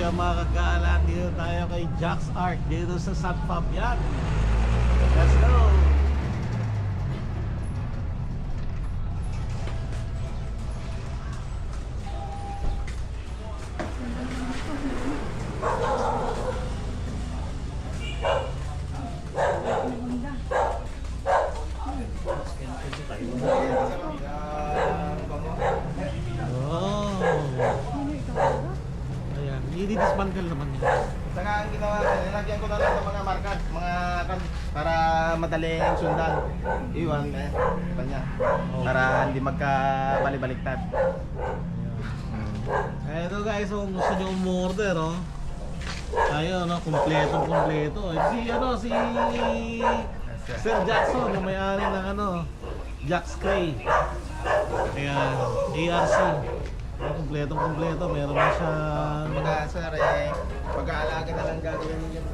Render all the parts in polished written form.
Kaya mga kagaalan, dito tayo kay Jack's Art dito sa San Fabian. Let's go! Dismantle naman yun. Saka ang ginawa ko, nilagyan ko na lang ng mga marka, mga para madaling sundan. Iwan kanya. Para hindi magkabali-baliktad. Ito guys, kung gusto nyo umorder, oh. Ayun, no, kumpleto. Si Sir Jackson, yung may-ari ng Jack's Clay. Ayan, ARC. Kumpleto, meron na siya. Sir, pag-aalaga na lang gagawin mo yun.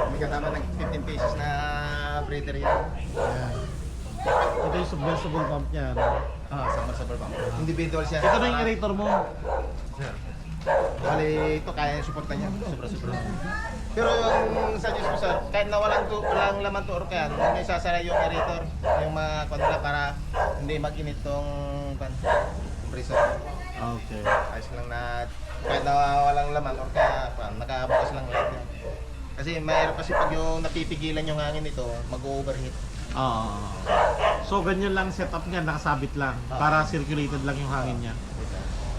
May kasama ng 15 pieces na breeder yan. Ayan. Ito yung submersible pump niya, no? Submersible pump. Individual siya. Ito na yung aerator mo. Sir. Bali, ito kaya yung suporta niya. Sobra. Pero yung suggest ko, sir, kahit na walang laman to or kaya, may sasara yung aerator, yung mga kontra para hindi mag-init tong compressor. Okay. Ayos lang na kahit na walang laman or kaya nakabukas lang light yan. Kasi mayroon kasi pag yung napipigilan yung hangin nito, mag-overheat. So ganyan lang setup niya, nakasabit lang para circulated lang yung hangin niya.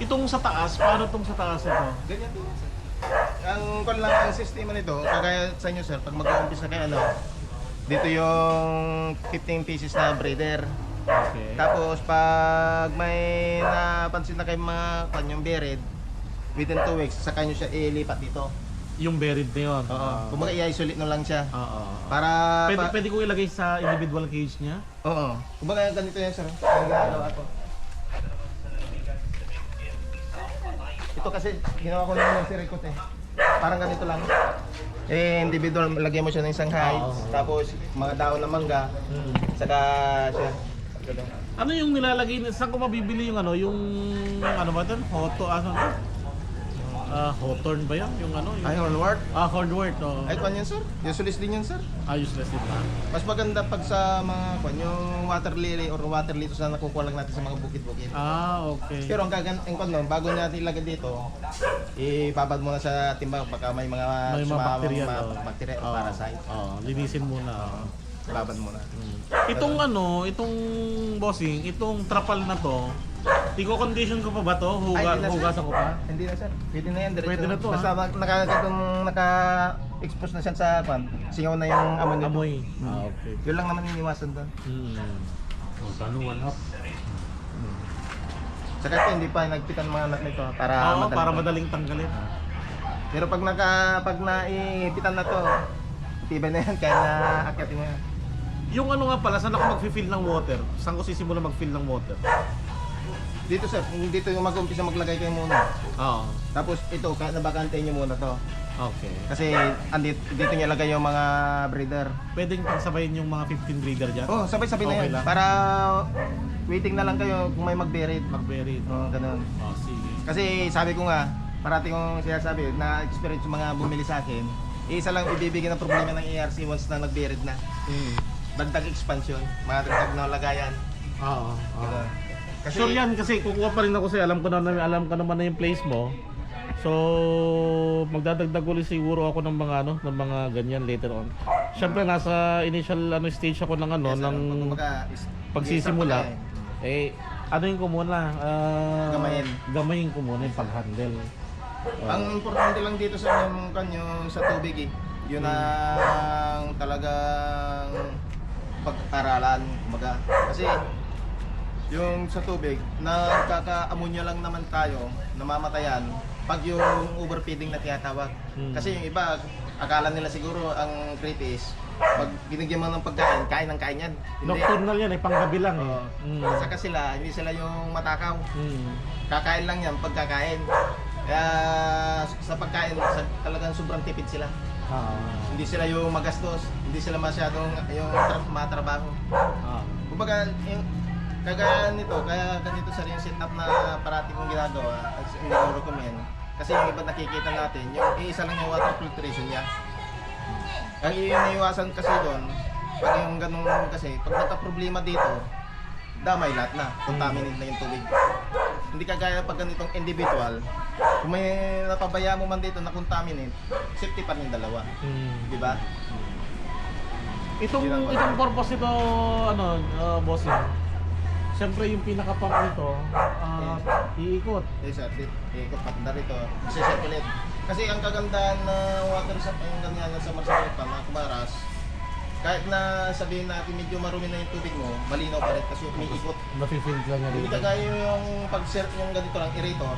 Itong sa taas, paano itong sa taas ito? Ganyan din sir. Ang sistema nito, kagaya sa inyo sir, pag mag-uumpisa kayo dito yung 15 pieces na breeder. Okay. Tapos pag may napansin na kayo mga kanyang buried, within 2 weeks, saka nyo siya ilipat dito. Yung buried na yun? Kumbaga i-isolate na lang siya. Para Pwede ko ilagay sa individual cage niya? Oo. Kumbaga ganito yan sir. Ang ginagawa ko. Ito kasi ginawa ko lang yung sirikot Parang ganito lang. Individual, lagyan mo siya ng isang hides, tapos mga daon ng mangga, saka siya. Ano yung nilalagay, saan ko mabibili yung yung ba ito? Hawthorne ba yan? Yung yung... Ay, hornwort? Hornwort, oo. Ay, kwan yan sir? Useless din yan sir? Useless din ba? Mas maganda pag sa mga kwan, yung water lily or water lettuce na nakukuha lang natin sa mga bukid-bukid. Okay. Pero ang kwan nun, bago natin ilagay dito, ibabad muna sa timbang baka may mga bakterya o parasite. Linisin muna. Babad muna. Itong itong bossing, itong trapal na to, i-condition ko pa ba to? Hugasan ko pa? Hindi na sir. Pwede na yan. Pwede na to. Basta naka-expose na siya sa kwan, singaw na yung amoy nito. Okay. Yun lang naman iniwasan doon. Paano 1 up? Saka ito, hindi pa nagpitan mga anak nito para madaling tanggalin. Pero pag naipitan na to, tibay na yan kaya naakyatin mo yan. Yung nga pala, saan ako mag-fill ng water? Saan ko sisimula mag-fill ng water? Dito sir, dito yung mag-umpisa maglagay kayo muna. Tapos ito, nabakantayin nyo muna to. Okay. Kasi dito nyo lagay yung mga breeder. Pwedeng pagsabayin yung mga 15 breeder dyan? Sabay-sabay na yan. Lang. Para waiting na lang kayo kung may mag-buried. Ganun. Sige. Kasi sabi ko nga, parati kong sinasabi, na-experience yung mga bumili sa akin, isa lang ibibigay ng problema ng ARC once na nag-buried na. Dagdag expansion, mga dagdag na lagayan. Kasi sure yan, kasi kukuha pa rin ako alam ko naman na yung place mo. So magdadagdag ulit siguro ako ng mga ganyan later on. Siyempre nasa initial stage ako ng ng pagsisimula. Yung ko muna, gamayin ko muna yung pag-handle. Ang importante lang dito sa yung sa tubig yun ang talagang pag-aralan, kumbaga. Kasi yung sa tubig, nagkaka-ammonia lang naman tayo, namamatayan pag yung overfeeding na tinatawag. Kasi yung iba, akala nila siguro ang kritis, pag binigyan mo ng pagkain, kain ng kain yan. Nocturnal yan, panggabi lang. Saka sila, hindi sila yung matakaw. Kakain lang yan pagkakain. Kaya sa pagkain, talagang sobrang tipid sila. Hindi sila yung magastos, hindi sila masyadong matrabaho. Kumbaga, kagaya nito, kaya ganito sa yung setup na parati kong ginagawa, hindi ko recommend. Kasi yung iba nakikita natin, yung isa lang yung water filtration niya. Ang iniiwasan kasi doon, pag yung ganun kasi, pag nagka-problema dito, damay lahat na, contaminate na yung tubig. Hindi kagaya pag ganitong individual, kung may napabaya mo man dito na contaminate, safety pa rin yung dalawa. Di ba? Itong purpose nito, ano, boss yun. Siyempre yung pinaka-pump nito, iikot. Yes, sir. Ikot patanda rito. Isa-circulate. Kasi ang kagandahan na water sa yung ganyan sa Marcelo pa, mga kumaras, kahit na sabihin natin medyo marumi na yung tubig mo, malinaw pa rin kasi umiikot. Nafe-feel lang niya Hindi dito. kagaya yung pag-serve yung ganito lang, aerator,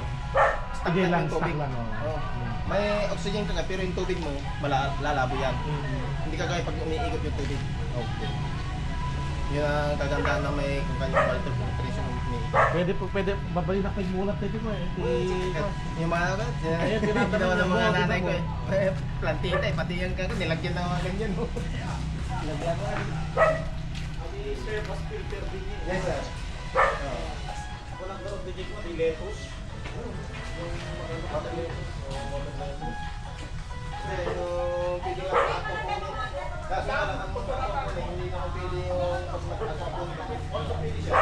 stuck Hindi lang lang, yung tubig. stuck lang, oh. Oo. May oxygen ka nga, pero yung tubig mo, lalabo yan. Hindi kagaya pag umiikot yung tubig. Okay. Yun ang kagandahan na may kung kanyang water filtration ng umiikot. Pwede, babalik na kay mulat dito mo eh. Yung mga Ayan, tinatanong ginawa ng mo, mga nanay tingnan ko mo. eh. Plantita eh, pati yan ka nilagyan ng mga ganyan. Nilagyan ko. Sir, mas filter din niya. Yes sir. Walang garot din ko, di lettuce. Yung maganda pa lettuce. Kasi yung pili nga ako po ulit. Kaso nga lang ang mga ako hindi na ko pili yung pag nag-asapunit. Ako pili siya.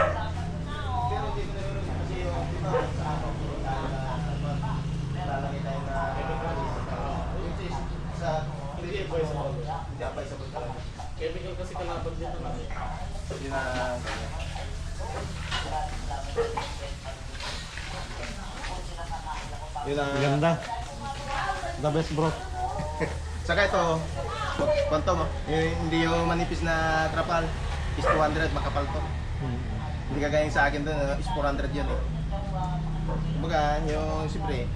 Pero hindi ko naman kasi yung iba sa ako po lalagay tayo na which is sa hindi advisable talaga. Chemical kasi kalaban din naman eh. Yun na yun na Ganda. The best bro. saka ito kwanto mo hindi yung manipis na trapal is 200 makapal to hindi kagaya yung sa akin doon is 400 yun eh kumbaga yung siyempre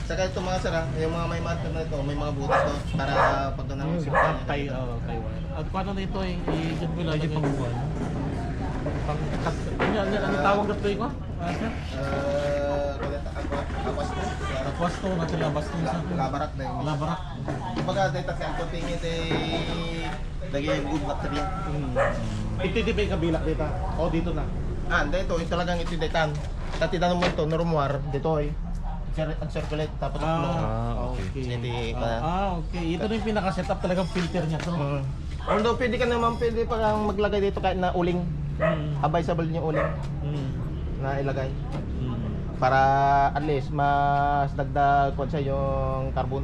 saka ito mga sara yung mga may matter na ito may mga butas to para pag doon ang siyempre Taiwan. At kung ano nito eh, i-jud mo lang yung pangbuwan. Ano tawag na ito yung ko? Tapos to, nasa labas to sa labarak na yung labarak. kumbaga dahil tatli ang contingent ay lagay good bacteria Ito di ba yung kabilak dito? O dito na? hindi ito talagang ito detan dati tanong mo ito normuar dito ay circulate tapos Okay. Hindi Okay. Ito na yung pinaka-setup talagang filter niya to. Although pwede ka naman pwede parang maglagay dito kahit na uling advisable yung uling na ilagay para at least mas dagdag ko sa yung carbon.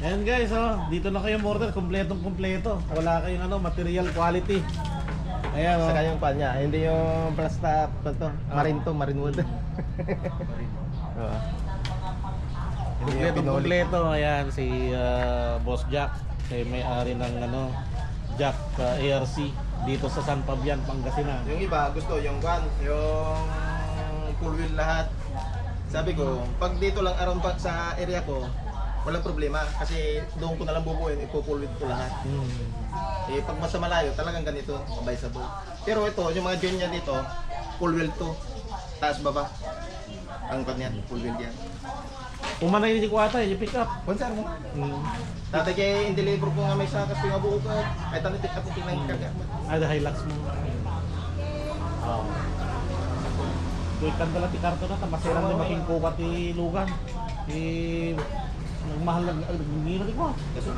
Ayan guys, dito na kayo order, kompletong kompleto. Wala kayong material quality. Ayan Saka yung pan niya, hindi yung plastic to, marine wood. Hindi yung Kompletong pinoli. kompleto. Ayan si Boss Jack, siya may-ari ng Jack ARC dito sa San Fabian, Pangasinan. Yung iba gusto yung yung full wheel lahat. Sabi ko, pag dito lang around pa sa area ko, walang problema kasi doon ko na lang bubuin, ipo-full wheel ko lahat. Eh pag mas malayo, talagang ganito, advisable. Pero ito, yung mga joint niya dito, full wheel to. Taas baba. Ang kanya, full wheel yan. Umanay ni Kuwata, yung pick up. Konsar mo. Dati kay in-deliver ko nga may sakas ko nga buo ko. Ay tanong pick up tingnan yung karga. Ada Hilux mo. Kuikan dala ti karto na tamasiran di making kuka ti lugan. Nagmahal nagngino ko. Kasi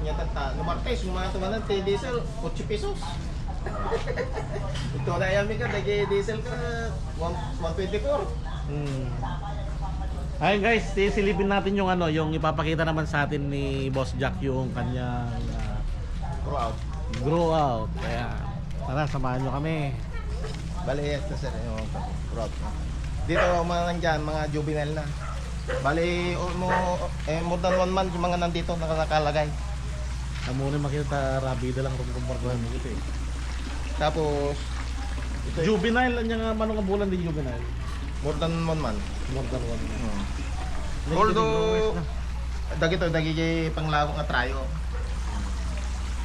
nya tata, no martes yung mga tumanan ti diesel 8 pesos. Ito na yami ka dagi diesel ka 124. Ayun guys, sisilipin natin yung yung ipapakita naman sa atin ni Boss Jack yung kanyang Grow out. grow out. Kaya tara, samahan nyo kami. Bali ito sir yung grow out. Dito mga nandyan, mga juvenile na. Bali more than 1 month yung mga nandito nakakalagay. Amo na makita rabida lang kung kumpara mo ito eh. Tapos ito, Juvenile ang manong bulan din juvenile. more than 1 month. More than one. Although dagi kay panglawak nga trayo.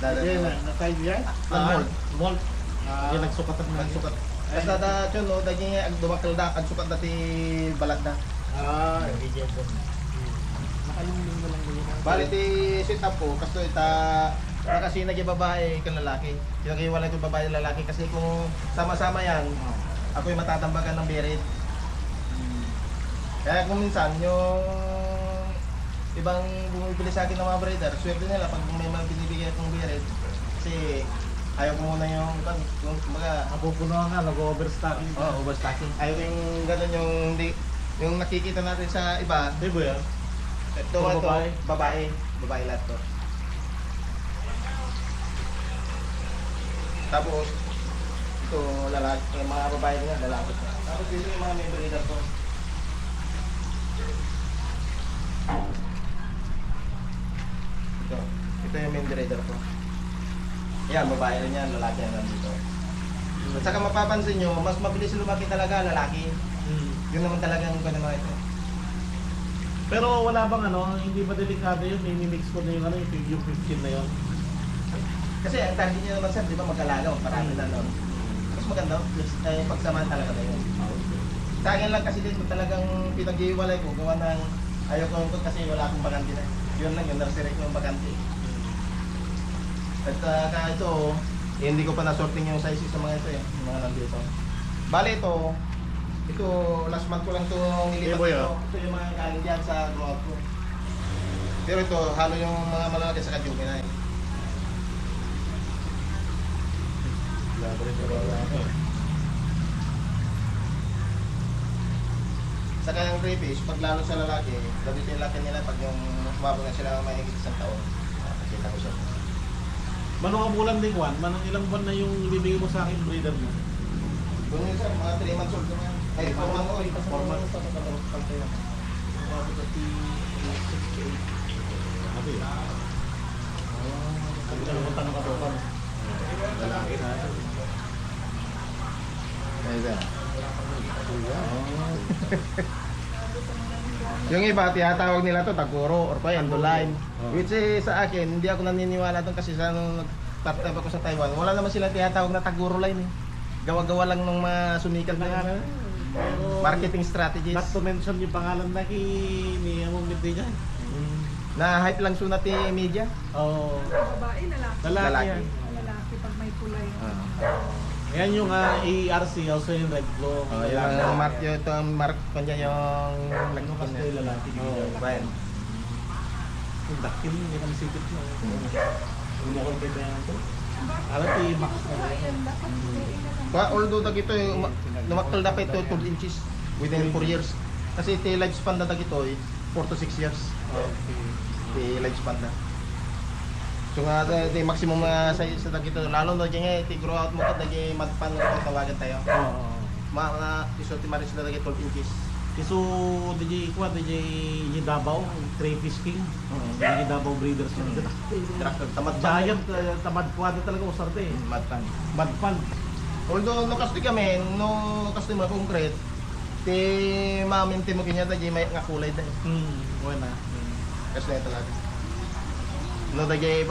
Na-time yan? Mold. Mold. Yung nagsukat at Nagsukat. Basta da chun no dagi nga agdumakal da agsukat dati balad da. Hindi dyan po. Nakalungling mo lang yun. Bali ti sit up ko kasto ita kasi nagi babae kan lalaki. Kinagi wala ko babae lalaki kasi kung sama-sama yan, ako yung matatambagan ng birit. Kaya kung minsan yung ibang bumibili sa akin ng mga breeder, swerte nila pag may mga binibigay akong birit. Kasi ayaw ko muna yung kumbaga, Napupuno nga, nag-overstocking. overstocking. Ayaw yung gano'n yung nakikita natin sa iba. Di ba yan? Ito, Puro babae? Babae lahat to. Tapos, ito lalaki, yung mga babae nila, lalaki. Tapos dito yung mga member leader ko. Ito yung member leader ko. Yan, babae rin yan, lalaki yan nandito. At saka mapapansin nyo, mas mabilis lumaki talaga lalaki. Yun naman talagang gano'n mga ito. Pero wala bang ano, hindi ba delikado yun? Mimimix ko na yung ano, yung 15 na yun. Kasi ang target niya naman sir, di ba mag-alaga, marami na nun. Mas maganda, pagsamahan talaga na yun. Sa akin lang kasi din, talagang pinag-iwalay ko, gawa ng ayaw ko ito kasi wala akong bakante na. Yun lang, yung nursery ko yung bakante. At ito, hindi ko pa na-sorting yung sizes sa mga ito eh, yung mga nandito. Bale ito last month ko lang ito nilipat Boy, ito. Ito yung mga galing dyan sa grow ko. Pero ito, halo yung mga malalaki sa juvenile. Saka yung rabies, pag lalo sa lalaki, gamitin yung laki nila pag yung umabot na sila may higit isang taon. Nakakita ko siya. Manong ang bulan din, Juan? Manong ilang buwan na yung ibibigay mo sa akin breeder mo? Doon yun sir, mga 3 months old naman. Ay, 4 months old. 4 months. Sabi yun. Sabi na naman tanong ka doon. Lalaki na. Ay, sir. Yung iba, tinatawag nila to Taguro or pa Endoline. Which is, sa akin, hindi ako naniniwala doon kasi sa nung nag-start ako sa Taiwan, wala naman sila tinatawag na Taguro line eh. Gawa-gawa lang ng mga sumikat na Pero, marketing strategies. not to mention yung pangalan na ni Among Midday niya. Na hype lang sunat ni media. Oo. Babae, lalaki. Lalaki Lalaki. yan. Lalaki pag may kulay. Yan yung ERC, also yung Red Glow. Oh, yung mark yun, ito ang mark ko niya yung Ano kasi niya. yung lalaki? Oh, fine. Yung dakil, hindi kami sipit mo. Hindi ako kailangan to. Alam ko yung max na Ayan, dapat Although dag ito, lumaktal dapat ito 12 inches within 4 years. Kasi iti lifespan na dag ito 4 to 6 years. Iti lifespan na. So nga, iti maximum na size sa dag ito. Lalo na dyan iti grow out mo ito, dagi madpan na tawagan tayo. Oo. Iso ti maris na dagi 12 inches. So, DJ Ikwa, DJ Davao, Crayfish King. DJ Davao Breeders. Tractor, tamad Giant, tamad kwada talaga usarte eh. madpan. Madpan. Although no kasi kami, no kasi mga concrete, ti maminti mo kanya dagi may nga kulay dai. Buena. Kasi na talaga. No dagi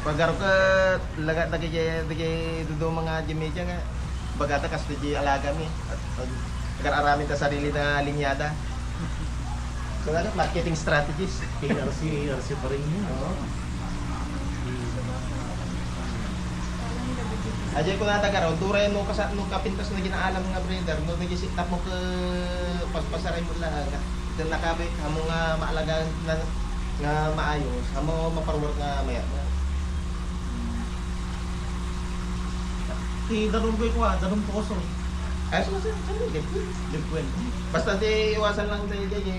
pagaro ka laga dagi dudo mga jimedya nga bagata kas dagi alaga mi at agar aramin ta sarili na linyada. So ano marketing strategies. ERC pa rin yun. Ajay ko nata karon turay no kapintas na ginaalam nga breeder no nagisik mo ke paspasaray mo lang dan nakabe amo nga maalaga nga maayos amo maparwork nga maya. Danong ko Ikwa, danong poso. Ay so sa Liquid. basta di iwasan lang dahil di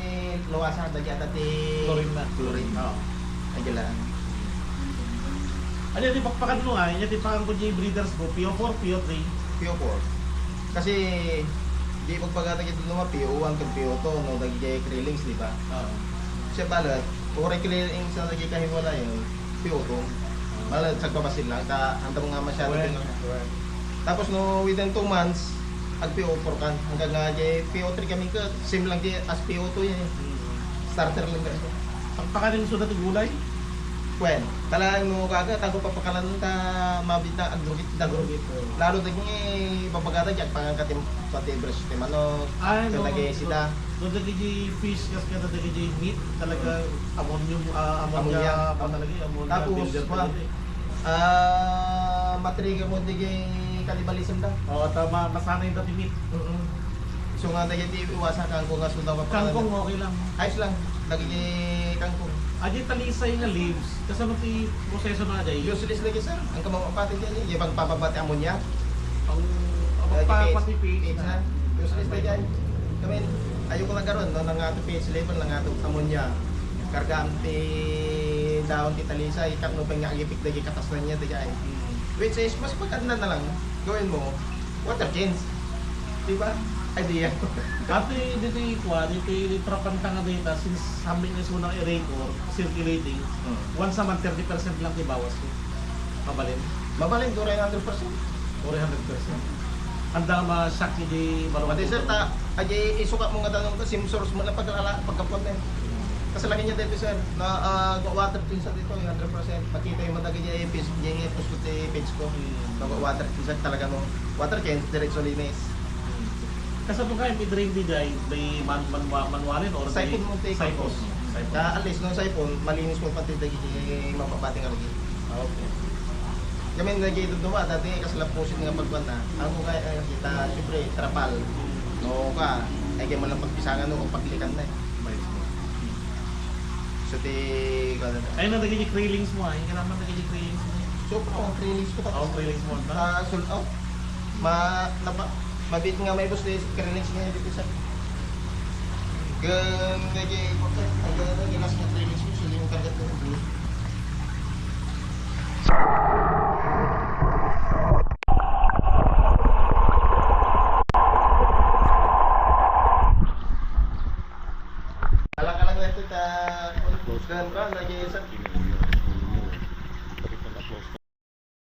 luwasan dahil ata di Chlorine na. chlorine. Oo. Ay lang. Ano yung pakpakan mo nga, yung tipakan ko yung breeders ko, PO4, PO3. PO4. Kasi di pagpagata kita nung PO1 to PO2 no dagi krillings di ba? Oo. Siya balat, ore krillings na dagi kahiwala yun, PO2. Balat sa pabasil lang ta anta mo nga masyado din. Tapos no within 2 months ag PO4 kan hanggang nga di PO3 kami ka same lang di as PO2 yan. Starter lang kasi. Pakpakan yung sudat ng gulay. Kwen, talang no kaga tago papakalan ta mabita agrogit dagrogit. Lalo dagi babagata jak pangangkatim pati breast team ano Ay, no. lagi sila. Doon lagi yung fish, kasi kaya lagi yung meat, talaga ammonium, Ammonia. ammonia pa talaga, ammonia Tapos, builder ma- talaga eh. matriga mo digi kanibalism da. Oo, tama, masanay yung dati meat. So nga negative iwasan kangkong nga sundaw ka Kangkong okay lang. Ayos lang. Lagi kangkong. Aja talisay nga leaves. Kasano ti proseso na aja. Useless lagi sir. Ang kamapatin dyan yung pagpapabati ammonia. Ang Page na. Useless na dyan. Kami, ayoko na karon no, ng ato pH level, ng ato ammonia. Kargaan ti daon ti talisay, kap no pang agipik dagi katas na niya dyan. Which is, mas maganda na lang gawin mo, water change. Diba? Idea. Ate, dito ikwa, dito trapantang nga data, since sabi niya sunang i-record, circulating, once a month, 30% lang ibawas ko. Mabalin. Mabalin, 100%. 400%. Handa ma-shock hindi marunong. Pati sir, ajay isukat mo nga tanong ko, sim source mo na pagkapon na. Kasi lagi niya dito sir, na water tinsa dito, 100%. Makita yung madagi niya yung page ko. Water tinsa talaga mo. Water change, diretso linis. Kasi ito kayo, may drain di dyan, may manualin or Siphon mo take siphon. At least nung siphon, malinis mo pati dagi mapapating argi. Okay. Kami lagi ito duwa, dati kasi lapusin nga pagkuhan na. Ang kaya kita, siyempre, trapal. No ka, ay kaya mo lang pagpisangan no, o paglikan na eh. So, Ayun na naging krillings mo ah. Yung kailangan naging krillings mo. so, ang trainings ko pa. Oo, krillings mo. Sold out. Mabit nga may boss days, trainings nga dito sa. Naging last na trainings ko, sila yung kargat ko.